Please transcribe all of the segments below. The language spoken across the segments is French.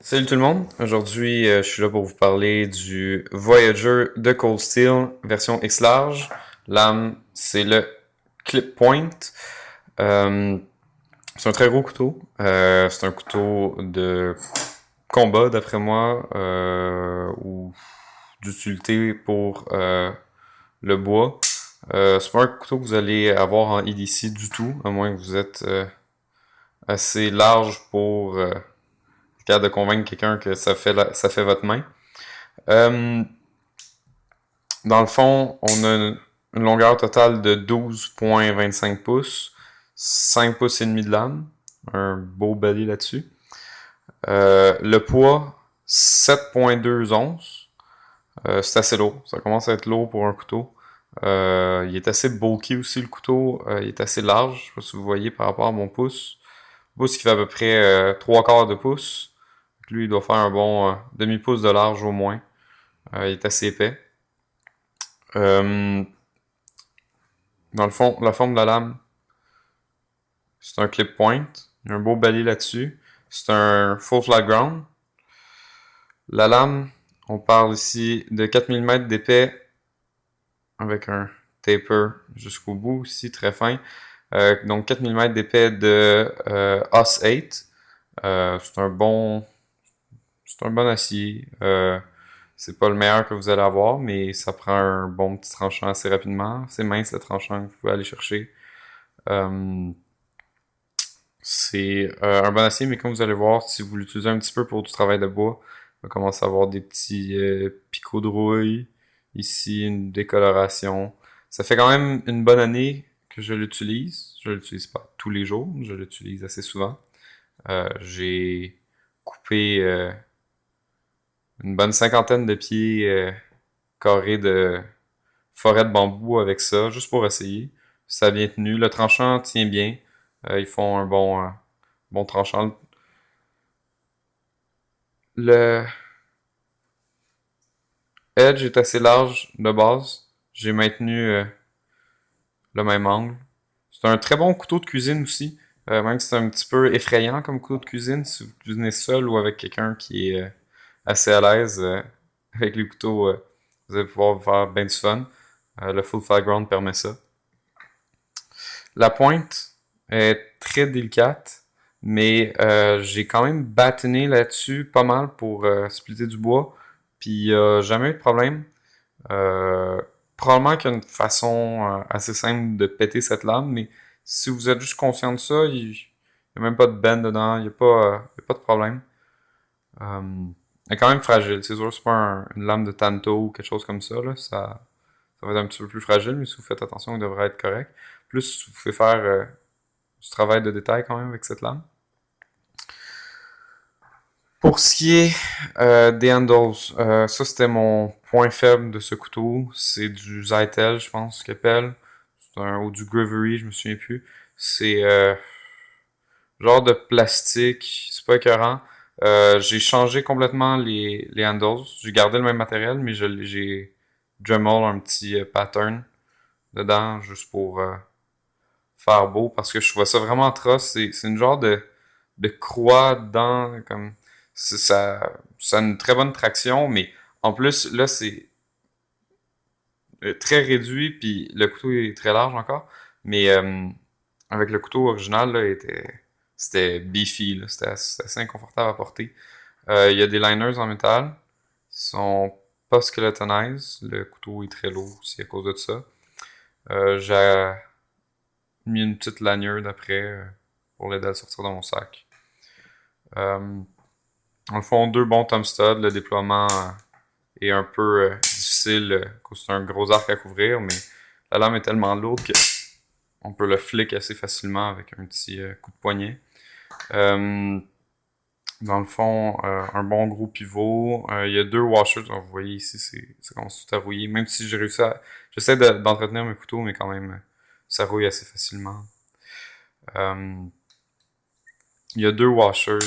Salut tout le monde, aujourd'hui je suis là pour vous parler du Voyager de Cold Steel version X large. Lame, c'est le Clip Point. Euh, c'est un très gros couteau. C'est un couteau de combat d'après moi ou d'utilité pour le bois. C'est pas un couteau que vous allez avoir en EDC du tout, à moins que vous êtes assez large pour capable de convaincre quelqu'un que ça fait votre main. Euh, Dans le fond, on a une longueur totale de 12,25 pouces, 5 pouces et demi de lame, un beau balai là-dessus. Le poids, 7,2 onces. C'est assez lourd, ça commence à être lourd pour un couteau. Il est assez bulky aussi le couteau, il est assez large, je sais pas si vous voyez par rapport à mon pouce. Le pouce qui fait à peu près 3 quarts de pouce. Lui, il doit faire un bon demi-pouce de large au moins. Il est assez épais. Euh, Dans le fond, la forme de la lame, c'est un clip point. Il y a un beau balai là-dessus. C'est un full flat ground. La lame, on parle ici de 4 mm d'épais avec un taper jusqu'au bout aussi, très fin. Donc 4 mm d'épais de OS 8. C'est un bon acier. C'est pas le meilleur que vous allez avoir, mais ça prend un bon petit tranchant assez rapidement. C'est mince le tranchant que vous pouvez aller chercher. Euh, C'est un bon acier, mais comme vous allez voir, si vous l'utilisez un petit peu pour du travail de bois, on va commencer à avoir des petits picots de rouille, ici une décoloration. Ça fait quand même une bonne année que je l'utilise. Je l'utilise pas tous les jours, je l'utilise assez souvent. J'ai coupé une bonne cinquantaine de pieds carrés de forêt de bambou avec ça, juste pour essayer. Ça a bien tenu. Le tranchant tient bien. Ils font un bon tranchant. Le edge est assez large de base. J'ai maintenu le même angle. C'est un très bon couteau de cuisine aussi. Même si c'est un petit peu effrayant comme couteau de cuisine, si vous cuisinez seul ou avec quelqu'un qui est assez à l'aise avec les couteaux, vous allez pouvoir vous faire bien du fun. Le full flat ground permet ça. La pointe est très délicate, mais j'ai quand même bâtonné là-dessus pas mal pour splitter du bois. Puis jamais eu de problème. Euh, Probablement qu'il y a une façon assez simple de péter cette lame, mais si vous êtes juste conscient de ça, il n'y a même pas de bend dedans, il y a pas de problème. Euh, Elle est quand même fragile, c'est sûr, c'est pas une lame de tanto ou quelque chose comme ça, là, ça va être un petit peu plus fragile, mais si vous faites attention, il devrait être correct. Plus, vous pouvez faire du travail de détail quand même avec cette lame. Pour ce qui est des handles, ça c'était mon point faible de ce couteau. C'est du Zytel, je pense qu'il appelle. Ou du Gravery, je me souviens plus. C'est genre de plastique, c'est pas écœurant. J'ai changé complètement les handles. J'ai gardé le même matériel, mais j'ai Dremel un petit pattern dedans, juste pour faire beau, parce que je trouvais ça vraiment atroce. C'est une genre de croix dedans, comme ça a une très bonne traction, mais en plus, là, c'est très réduit, puis le couteau est très large encore, mais avec le couteau original, là, c'était beefy, là, c'était assez inconfortable à porter. Il y a des liners en métal, qui sont pas skeletonized, le couteau est très lourd aussi à cause de ça. J'ai mis une petite lanyard après pour l'aider à le sortir de mon sac. Euh, Dans le fond, deux bons thumb studs, le déploiement est un peu difficile, parce que c'est un gros arc à couvrir, mais la lame est tellement lourde que on peut le flick assez facilement avec un petit coup de poignet. Euh, Dans le fond, un bon gros pivot. Il y a deux washers. Vous voyez ici, ça commence tout à rouiller. Même si j'ai réussi à... J'essaie d'entretenir mes couteaux, mais quand même, ça rouille assez facilement. Euh, il y a deux washers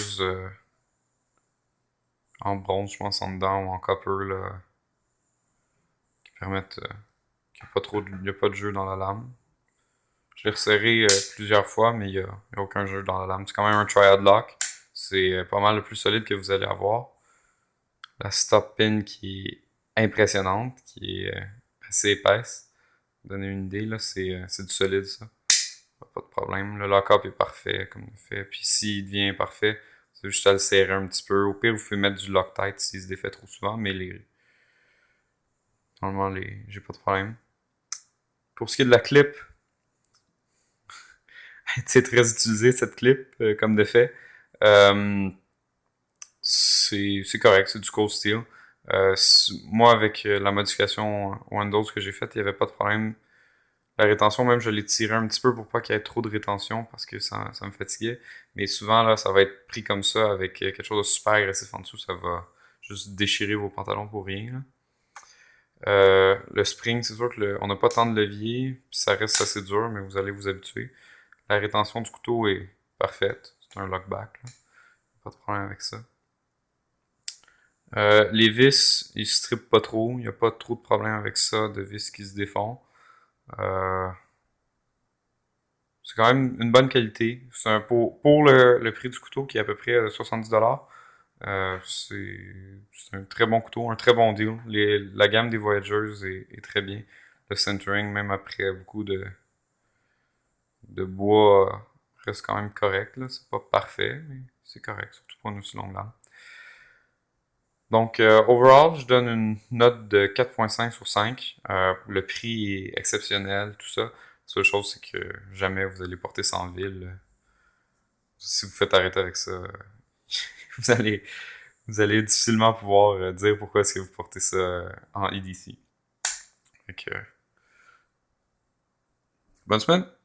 en bronze, je pense, en dedans, ou en copper, là, qui permettent... il y a pas de jeu dans la lame. Je l'ai resserré plusieurs fois, mais il y a aucun jeu dans la lame. C'est quand même un triad lock. C'est pas mal le plus solide que vous allez avoir. La stop pin qui est impressionnante, qui est assez épaisse. Pour donner une idée, là, c'est du solide ça. Pas de problème. Le lock-up est parfait comme fait. Puis s'il devient parfait, c'est juste à le serrer un petit peu. Au pire, vous pouvez mettre du Loctite s'il se défait trop souvent, mais normalement, j'ai pas de problème. Pour ce qui est de la clip, c'est très utilisé cette clip comme défait. Euh, c'est correct, c'est du Cold Steel. Moi, avec la modification Windows que j'ai faite, il n'y avait pas de problème. La rétention, même, je l'ai tiré un petit peu pour pas qu'il y ait trop de rétention parce que ça me fatiguait. Mais souvent, là, ça va être pris comme ça avec quelque chose de super agressif en dessous. Ça va juste déchirer vos pantalons pour rien, là. Le spring, c'est sûr que on n'a pas tant de levier, puis ça reste assez dur, mais vous allez vous habituer. La rétention du couteau est parfaite. C'est un lockback, là. Pas de problème avec ça. Les vis, ils se strippent pas trop. Il n'y a pas trop de problème avec ça, de vis qui se défont. Euh, c'est quand même une bonne qualité. Pour le prix du couteau qui est à peu près 70$. C'est un très bon couteau, un très bon deal. La gamme des Voyagers est très bien. Le centering, même après beaucoup de bois, reste quand même correct, là. C'est pas parfait, mais c'est correct, surtout pour une aussi longue lame. Donc, overall, je donne une note de 4.5 sur 5. Le prix est exceptionnel, tout ça. La seule chose, c'est que jamais vous allez porter ça en ville. Si vous faites arrêter avec ça, vous allez, vous allez difficilement pouvoir dire pourquoi est-ce que vous portez ça en EDC. Donc, bonne semaine!